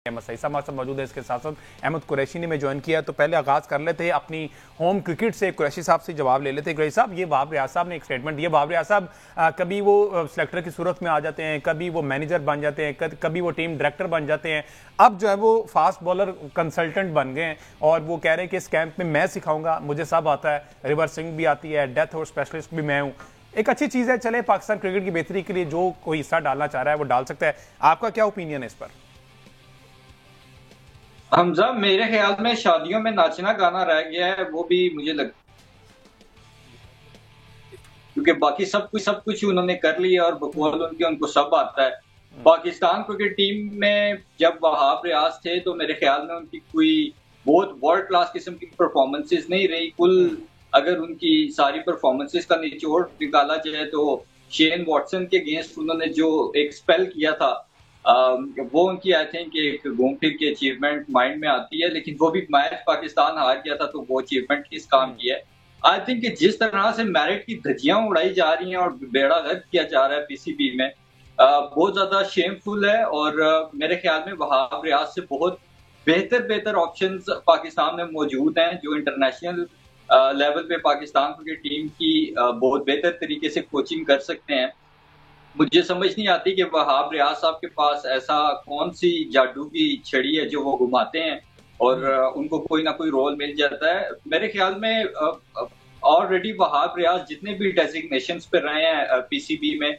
अहमद सईद साहब हमारे साथ मौजूद है। इसके साथ साथ अहमद कुरैशी ने मैं ज्वाइन किया, तो पहले आगाज कर लेते हैं अपनी होम क्रिकेट से। कुरैशी साहब से जवाब ले लेते हैं। कुरैशी साहब, ये वहाब रियाज साहब ने एक स्टेटमेंट दिया। वहाब रियाज साहब कभी वो सिलेक्टर की सूरत में आ जाते हैं, कभी वो मैनेजर बन जाते हैं, कभी वो टीम डायरेक्टर बन जाते हैं। अब जो है वो फास्ट बॉलर कंसल्टेंट बन गए हैं और वो कह रहे हैं कि इस कैंप में मैं सिखाऊंगा, मुझे सब आता है, रिवर्सिंग भी आती है, डेथ और स्पेशलिस्ट भी मैं हूँ। एक अच्छी चीज है, चले पाकिस्तान क्रिकेट की बेहतरी के लिए जो कोई हिस्सा डालना चाह रहा है वो डाल सकता है। आपका क्या ओपिनियन है इस पर? हमजा, मेरे ख्याल में शादियों में नाचना गाना रह गया है, वो भी मुझे लगता क्योंकि बाकी सब कुछ उन्होंने कर लिया और बकौल उनको सब आता है। पाकिस्तान क्रिकेट टीम में जब वहाब रियाज थे तो मेरे ख्याल में उनकी कोई बहुत वर्ल्ड क्लास किस्म की परफॉर्मेंसेस नहीं रही। कुल अगर उनकी सारी परफॉर्मेंसेस का निचोड़ निकाला जाए तो शेन वॉटसन के अगेंस्ट उन्होंने जो एक स्पेल किया था, वो उनकी आई थिंक एक घूम फिर की अचीवमेंट माइंड में आती है, लेकिन वो भी मैच पाकिस्तान हार गया था तो वो अचीवमेंट किस काम की है। आई थिंक कि जिस तरह से मेरिट की धज्जियां उड़ाई जा रही हैं और बेड़ा गर्क किया जा रहा है पीसीबी में, बहुत ज्यादा शेमफुल है। और मेरे ख्याल में वहाब रियाज से बहुत बेहतर ऑप्शंस पाकिस्तान में मौजूद हैं जो इंटरनेशनल लेवल पे पाकिस्तान क्रिकेट टीम की बहुत बेहतर तरीके से कोचिंग कर सकते हैं। मुझे समझ नहीं आती कि वहाब रियाज साहब के पास ऐसा कौन सी जादू की छड़ी है जो वो घुमाते हैं और उनको कोई ना कोई रोल मिल जाता है। मेरे ख्याल में ऑलरेडी वहाब रियाज जितने भी डेजिग्नेशंस पे रहे हैं पीसीबी में,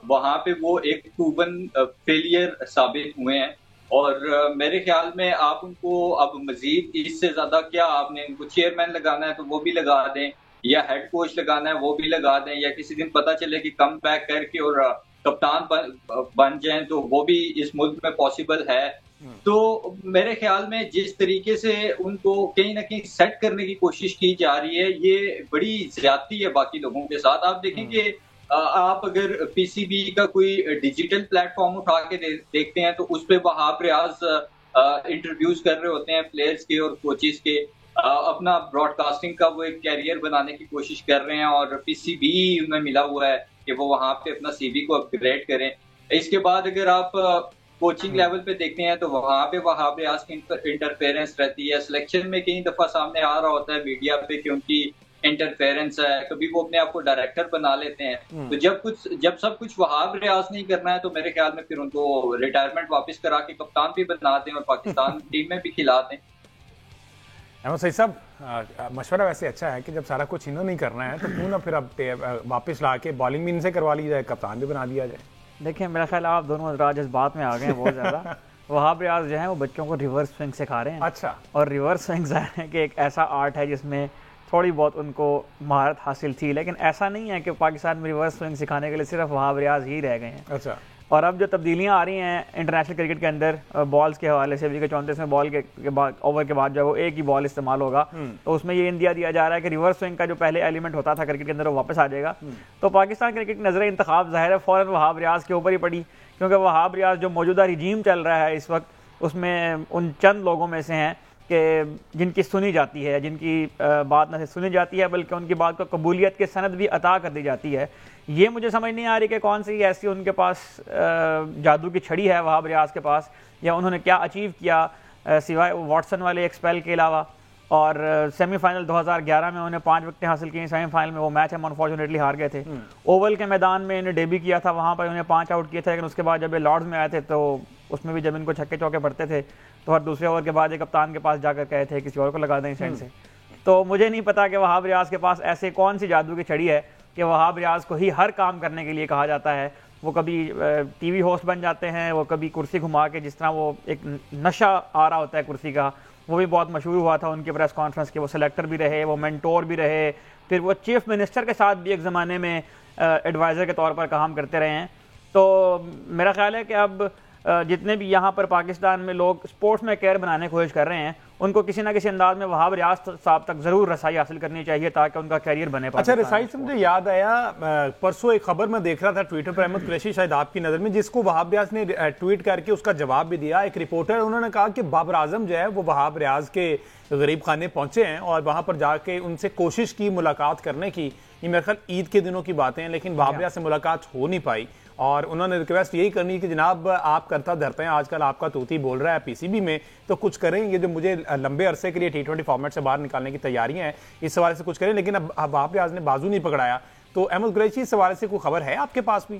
वहां पे वो एक प्रूवन फेलियर साबित हुए हैं। और मेरे ख्याल में आप उनको अब मजीद इससे ज्यादा क्या, आपने उनको चेयरमैन लगाना है तो वो भी लगा दें, या हेड कोच लगाना है वो भी लगा दें, या किसी दिन पता चले कि कम बैक करके और कप्तान बन जाएं तो वो भी इस मुल्क में पॉसिबल है। तो मेरे ख्याल में जिस तरीके से उनको कहीं ना कहीं सेट करने की कोशिश की जा रही है, ये बड़ी ज्यादती है बाकी लोगों के साथ। आप देखेंगे, आप अगर पीसीबी का कोई डिजिटल प्लेटफॉर्म उठा के देखते हैं तो उस पर वहाब रियाज इंटरव्यूज कर रहे होते हैं प्लेयर्स के और कोचेस के, अपना ब्रॉडकास्टिंग का वो एक कैरियर बनाने की कोशिश कर रहे हैं और पीसीबी उन्हें मिला हुआ है कि वो वहां पे अपना सीवी को अपग्रेड करें। इसके बाद अगर आप कोचिंग लेवल पे देखते हैं तो वहां पे वहाब रियाज की इंटरफेरेंस रहती है। सिलेक्शन में कई दफा सामने आ रहा होता है मीडिया पे कि उनकी इंटरफेरेंस है, कभी वो अपने आप को डायरेक्टर बना लेते हैं। तो जब सब कुछ वहाब रियाज नहीं करना है तो मेरे ख्याल में फिर उनको रिटायरमेंट वापस करा के कप्तान भी बना दें और पाकिस्तान टीम में भी खिला दें। अहमद सईद साहब, मशवरा वैसे अच्छा है कि जब सारा कुछ इन्होंने नहीं करना है तो क्यों ना फिर अब वापस ला के बॉलिंग भी इनसे करवा ली जाए, कप्तान भी बना दिया जाए। देखिए, मेरा ख्याल आप दोनों हजरात इस बात में आ गए हैं बहुत ज़्यादा। वहाब रियाज जो है वो बच्चों को रिवर्स स्विंग सिखा रहे हैं। अच्छा। और रिवर्स स्विंग ज़ाहिर है कि एक ऐसा आर्ट है जिसमें थोड़ी बहुत उनको महारत हासिल थी, लेकिन ऐसा नहीं है कि पाकिस्तान में रिवर्स स्विंग सिखाने के लिए सिर्फ वहाब रियाज ही रह गए हैं। अच्छा। और अब जो तब्दीलियां आ रही हैं इंटरनेशनल क्रिकेट के अंदर बॉल्स के हवाले से, विकेट 34वें बॉल के बाद ओवर के बाद जो है वो एक ही बॉल इस्तेमाल होगा, तो उसमें ये इंडिया दिया जा रहा है कि रिवर्स स्विंग का जो पहले एलिमेंट होता था क्रिकेट के अंदर वो वापस आ जाएगा। तो पाकिस्तान क्रिकेट की नजर इंतखाब ज़ाहिर है फ़ौरन वहाब रियाज के ऊपर ही पड़ी, क्योंकि वहाब रियाज जो मौजूदा रिजीम चल रहा है इस वक्त उसमें उन चंद लोगों में से हैं कि जिनकी सुनी जाती है, जिनकी बात न सिर्फ सुनी जाती है बल्कि उनकी बात को कबूलियत की सनद भी अता कर दी जाती है। ये मुझे समझ नहीं आ रही कि कौन सी ऐसी उनके पास जादू की छड़ी है वहाब रियाज के पास, या उन्होंने क्या अचीव किया सिवाय वॉटसन वाले एक स्पेल के अलावा। और सेमीफाइनल 2011 में उन्हें 5 विकेटें हासिल की। सेमीफाइनल में वो मैच हम अनफॉर्चुनेटली हार गए थे। ओवल के मैदान में इन्हें डेब्यू किया था, वहाँ पर उन्हें 5 आउट किए थे, लेकिन उसके बाद जब ये लॉर्ड्स में आए थे तो उसमें भी जब इनको छक्के चौके पड़ते थे तो हर दूसरे ओवर के बाद एक कप्तान के पास जाकर कहे थे किसी और को लगा दें इस एंड से। तो मुझे नहीं पता कि वहाब रियाज के पास ऐसे कौन सी जादू की छड़ी है कि वहाब रियाज को ही हर काम करने के लिए कहा जाता है। वो कभी टीवी होस्ट बन जाते हैं, वो कभी कुर्सी घुमा के, जिस तरह वो एक नशा आ रहा होता है कुर्सी का, वो भी बहुत मशहूर हुआ था उनके प्रेस कॉन्फ्रेंस के। वो सेलेक्टर भी रहे, वो मेंटोर भी रहे, फिर वो चीफ मिनिस्टर के साथ भी एक ज़माने में एडवाइज़र के तौर पर काम करते रहे हैं। तो मेरा ख्याल है कि अब जितने भी यहाँ पर पाकिस्तान में लोग स्पोर्ट्स में कैरियर बनाने की कोशिश कर रहे हैं उनको किसी ना किसी अंदाज में वहाब रियाज साहब तक जरूर रसाई हासिल करनी चाहिए ताकि उनका कैरियर बने। अच्छा, रसाई से मुझे याद आया, परसों एक खबर मैं देख रहा था ट्विटर पर, अहमद कुरैशी शायद आपकी नज़र में, जिसको वहाब रियाज ने ट्वीट करके उसका जवाब भी दिया। एक रिपोर्टर, उन्होंने कहा कि बाबर आजम जो है वो वहाब रियाज के गरीब खाने पहुंचे हैं और वहां पर जाके उनसे कोशिश की मुलाकात करने की। ये मेरे ख्याल ईद के दिनों की बातें हैं, लेकिन वहाब रियाज से मुलाकात हो नहीं पाई और उन्होंने रिक्वेस्ट यही करनी कि जनाब आप करता धरते हैं, आजकल आपका तूती बोल रहा है पीसीबी में, तो कुछ करें, ये जो मुझे लंबे अरसे के लिए T20 फॉर्मेट से बाहर निकालने की तैयारियां हैं, इस हवाले से कुछ करें। लेकिन अब वहाब रियाज ने बाजू नहीं पकड़ाया, तो अहमद कुरैशी इस हवाले से कोई खबर है आपके पास भी?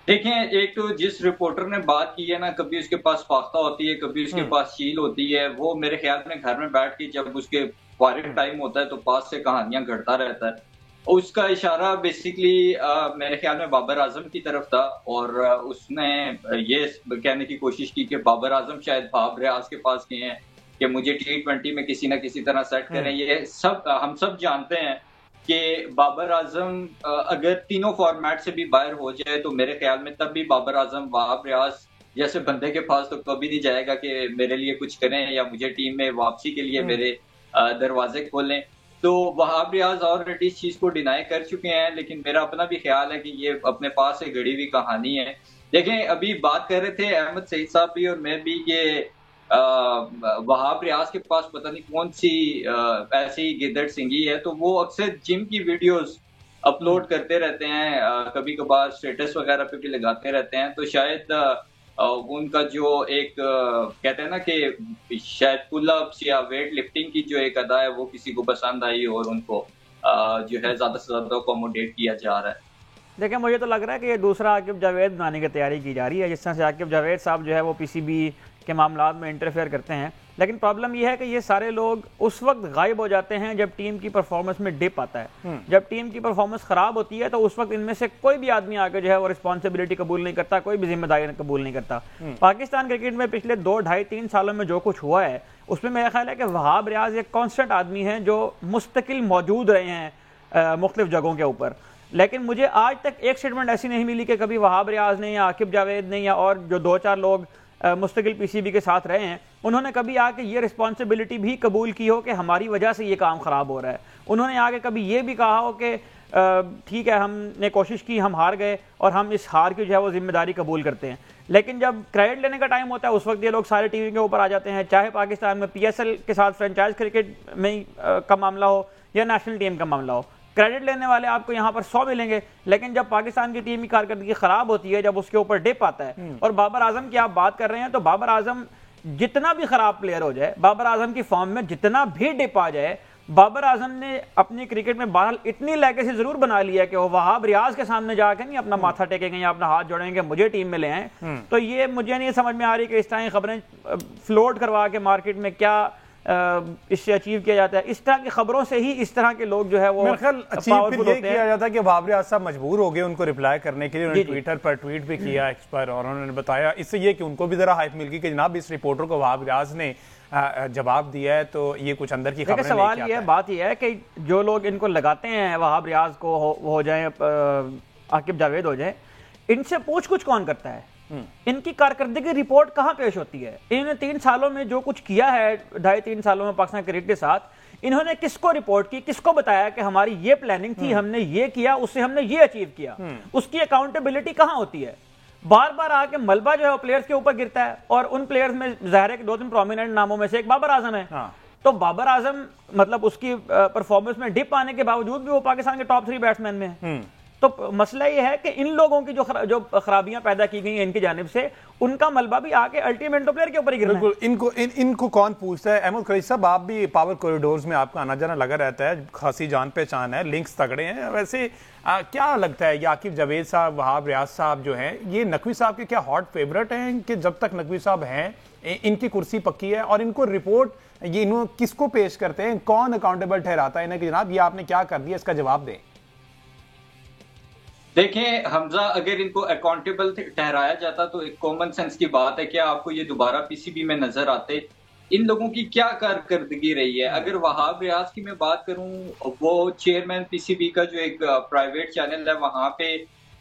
देखें, एक तो जिस रिपोर्टर ने बात की है ना, कभी उसके पास फाख्ता होती है, कभी उसके पास शील होती है, वो मेरे ख्याल में घर में बैठ के जब उसके फारिग टाइम होता है तो पास से कहानियां घड़ता रहता है। उसका इशारा बेसिकली मेरे ख्याल में बाबर आजम की तरफ था, और उसने ये कहने की कोशिश की कि बाबर आजम शायद वहाब रियाज के पास गए हैं कि मुझे T20 में किसी ना किसी तरह सेट करें। ये सब हम सब जानते हैं कि बाबर आजम अगर तीनों फॉर्मेट से भी बाहर हो जाए तो मेरे ख्याल में तब भी बाबर आजम वहाब रियाज जैसे बंदे के पास तो कभी नहीं जाएगा कि मेरे लिए कुछ करें या मुझे टीम में वापसी के लिए मेरे दरवाजे खोलें। तो वहाब रियाज ऑलरेडी इस चीज को डिनाई कर चुके हैं, लेकिन मेरा अपना भी ख्याल है कि ये अपने पास से घड़ी हुई कहानी है। देखें, अभी बात कर रहे थे अहमद सईद साहब भी और मैं भी कि वहाब रियाज के पास पता नहीं कौन सी ऐसी गिद्दड़ सिंगी है, तो वो अक्सर जिम की वीडियोस अपलोड करते रहते हैं, कभी कभार स्टेटस वगैरह पे भी लगाते रहते हैं। तो शायद उनका जो एक कहते हैं ना कि शायद पुलअप्स या वेट लिफ्टिंग की जो एक अदा है वो किसी को पसंद आई और उनको जो है ज्यादा से ज्यादा अकोमोडेट किया जा रहा है। देखिए, मुझे तो लग रहा है कि ये दूसरा आकिब जावेद बनाने की तैयारी की जा रही है। जिस तरह से आकिब जावेद साहब जो है वो पीसीबी के मामलात में इंटरफेयर करते हैं, लेकिन प्रॉब्लम ये है कि ये सारे लोग उस वक्त गायब हो जाते हैं जब टीम की परफॉर्मेंस में डिप आता है। जब टीम की परफॉर्मेंस खराब होती है तो उस वक्त इनमें से कोई भी आदमी आके जो है वो रिस्पॉन्सिबिलिटी कबूल नहीं करता, कोई भी जिम्मेदारी कबूल नहीं करता। पाकिस्तान क्रिकेट में पिछले 2, 2.5, 3 सालों में जो कुछ हुआ है उसमें मेरा ख्याल है कि वहाब रियाज एक कॉन्स्टेंट आदमी है जो मुस्तकिल मौजूद रहे हैं मुख्तलिफ जगहों के ऊपर। लेकिन मुझे आज तक एक स्टेटमेंट ऐसी नहीं मिली कि कभी वहाब रियाज ने या आकिब जावेद ने या और जो 2-4 लोग मुस्तकिल पीसीबी के साथ रहे हैं उन्होंने कभी आके ये रिस्पॉन्सिबिलिटी भी कबूल की हो कि हमारी वजह से ये काम ख़राब हो रहा है। उन्होंने आगे कभी ये भी कहा हो कि ठीक है, हमने कोशिश की, हम हार गए और हम इस हार की जो है वो जिम्मेदारी कबूल करते हैं। लेकिन जब क्रेडिट लेने का टाइम होता है उस वक्त ये लोग सारे टीवी के ऊपर आ जाते हैं, चाहे पाकिस्तान में PSL के साथ फ्रेंचाइज क्रिकेट में का मामला हो या नेशनल टीम का मामला हो। क्रेडिट लेने वाले आपको यहाँ पर 100 मिलेंगे, लेकिन जब पाकिस्तान की टीम की कारकर्दगी खराब होती है, जब उसके ऊपर डिप आता है, और बाबर आजम की आप बात कर रहे हैं, तो बाबर आजम जितना भी खराब प्लेयर हो जाए, बाबर आजम की फॉर्म में जितना भी डिप आ जाए, बाबर आजम ने अपनी क्रिकेट में बहरहाल इतनी लेगेसी जरूर बना लिया कि वो वहाब रियाज के सामने जाकर नहीं अपना माथा टेकेंगे या अपना हाथ जोड़ेंगे मुझे टीम में ले आए। तो ये मुझे नहीं समझ में आ रही कि इस तरह की खबरें फ्लोट करवा के मार्केट में क्या इससे अचीव किया जाता है। इस तरह की खबरों से ही इस तरह के लोग जो है वो अचीव किया जाता है कि वहाब रियाज साहब मजबूर हो गए उनको रिप्लाई करने के लिए। उन्होंने ट्विटर पर ट्वीट भी किया एक्स पर, और उन्होंने बताया इससे ये कि उनको भी जरा हाइप मिल गई कि जनाब इस रिपोर्टर को वहाब रियाज ने जवाब दिया है, तो ये कुछ अंदर की खबरें सवाल ये है, बात यह है कि जो लोग इनको लगाते हैं वहाब रियाज को हो जाए आकिब जावेद हो जाए, इनसे पूछ कुछ कौन करता है? इनकी कारकर्दगी रिपोर्ट कहां पेश होती है? इन्होंने 3 सालों में जो कुछ किया है, 2.5-3 सालों में पाकिस्तान क्रिकेट के साथ, इन्होंने किसको रिपोर्ट की, किसको बताया कि हमारी ये प्लानिंग थी, हमने ये किया, उससे हमने ये अचीव किया? उसकी अकाउंटेबिलिटी कहां होती है? बार बार आके मलबा जो है प्लेयर्स के ऊपर गिरता है, और उन प्लेयर्स में जाहिर है कि 2-3 प्रोमिनेंट नामों में से एक बाबर आजम है। तो बाबर आजम मतलब उसकी परफॉर्मेंस में डिप आने के बावजूद भी वो पाकिस्तान के टॉप 3 बैट्समैन में है। तो मसला ये है कि इन लोगों की जो खराबियां पैदा की गई हैं इनकी जानिब से, उनका मलबा भी आके अल्टीमेट प्लेयर के ऊपर ही गिरना है। इनको कौन पूछता है? अहमद कुरैशी साहब, आप भी पावर कॉरिडोर्स में आपका आना जाना लगा रहता है, खासी जान पहचान है, लिंक्स तगड़े हैं, वैसे क्या लगता है ये आकिब जावेद साहब, वहाब रियाज साहब जो हैं, ये नकवी साहब के क्या हॉट फेवरेट हैं कि जब तक नकवी साहब हैं इनकी कुर्सी पक्की है? और इनको रिपोर्ट ये इन्होंने किसको पेश करते हैं, कौन अकाउंटेबल ठहराता है इन्हें कि जनाब ये आपने क्या कर दिया, इसका जवाब दें? देखें हमजा, अगर इनको अकाउंटेबल ठहराया जाता तो एक कॉमन सेंस की बात है, क्या आपको ये दोबारा पीसीबी में नजर आते? इन लोगों की क्या कारकर्दगी रही है? अगर वहाब रियाज की मैं बात करूं, वो चेयरमैन पीसीबी का जो एक प्राइवेट चैनल है वहां पे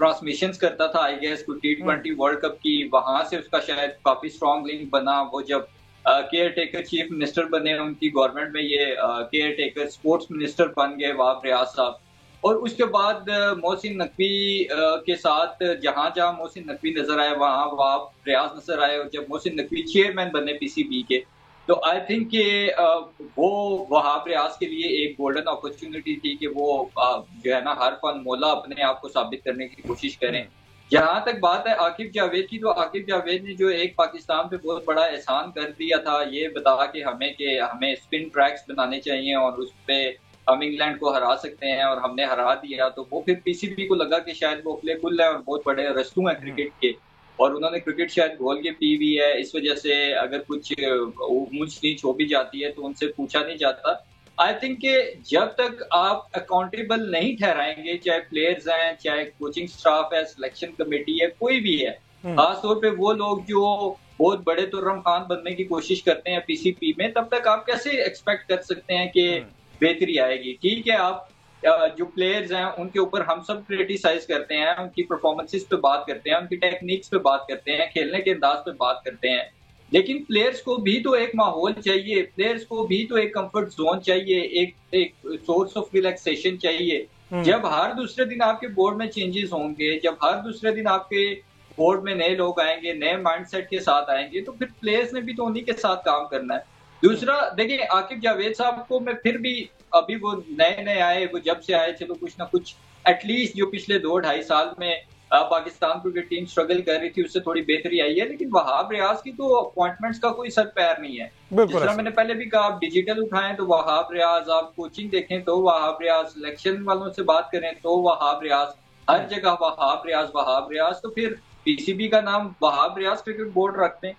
ट्रांसमिशंस करता था, I guess T20 world cup की, वहां से उसका शायद काफी स्ट्रॉन्ग लिंक बना। वो जब केयर टेकर चीफ मिनिस्टर बने उनकी गवर्नमेंट में, ये केयर टेकर स्पोर्ट्स मिनिस्टर बन गए वहाब रियाज साहब। और उसके बाद मोहसिन नकवी के साथ जहां जहां मोहसिन नकवी नजर आए वहां वहाब रियाज नजर आए, और जब मोहसिन नकवी चेयरमैन बने पीसीबी के तो आई थिंक कि वो वहाब रियाज के लिए एक गोल्डन अपॉर्चुनिटी थी कि वो जो है ना हर फन मौला अपने आप को साबित करने की कोशिश करें। जहां तक बात है आकिब जावेद की, तो आकिब जावेद ने जो एक पाकिस्तान पे बहुत बड़ा एहसान कर दिया था ये बता के हमें कि हमें स्पिन ट्रैक्स बनाने चाहिए और उस पे हम इंग्लैंड को हरा सकते हैं, और हमने हरा दिया। तो वो फिर पीसीबी को लगा कि शायद वो प्लेफुल है और बहुत बड़े रस्तू हैं क्रिकेट के, और उन्होंने क्रिकेट शायद घोल के पी हुई है। इस वजह से अगर कुछ ऊंच नीच हो भी जाती है तो उनसे पूछा नहीं जाता। आई थिंक कि जब तक आप अकाउंटेबल नहीं ठहराएंगे, चाहे प्लेयर्स हैं, चाहे कोचिंग स्टाफ है, सिलेक्शन कमेटी है, कोई भी है, खासतौर पे वो लोग जो बहुत बड़े तुर्रम खान बनने की कोशिश करते हैं पीसीपी में, तब तक आप कैसे एक्सपेक्ट कर सकते हैं कि बेहतरी आएगी। ठीक है, आप जो प्लेयर्स हैं उनके ऊपर हम सब क्रिटिसाइज करते हैं, उनकी परफॉर्मेंसेस पे बात करते हैं, उनकी टेक्निक्स पे बात करते हैं, खेलने के अंदाज पे बात करते हैं, लेकिन प्लेयर्स को भी तो एक माहौल चाहिए, प्लेयर्स को भी तो एक कंफर्ट जोन चाहिए, एक सोर्स ऑफ रिलैक्सेशन चाहिए। जब हर दूसरे दिन आपके बोर्ड में चेंजेस होंगे, जब हर दूसरे दिन आपके बोर्ड में नए लोग आएंगे, नए माइंडसेट के साथ आएंगे, तो फिर प्लेयर्स ने भी तो उन्हीं के साथ काम करना है। दूसरा देखिए, आकिब जावेद साहब को मैं फिर भी, अभी वो नए नए आए, वो जब से आए चलो कुछ ना कुछ एटलीस्ट जो पिछले 2-2.5 साल में पाकिस्तान क्रिकेट टीम स्ट्रगल कर रही थी उससे थोड़ी बेहतरी आई है, लेकिन वहाब रियाज की तो अपॉइंटमेंट्स का कोई सर पैर नहीं है। जिस तरह मैंने पहले भी कहा, आप डिजिटल उठाएं तो वहाब रियाज, आप कोचिंग देखें तो वहाब रियाज, सिलेक्शन वालों से बात करें तो वहाब रियाज, हर जगह वहाब रियाज वहाब रियाज। तो फिर पीसीबी का नाम वहाब रियाज क्रिकेट बोर्ड रखते हैं।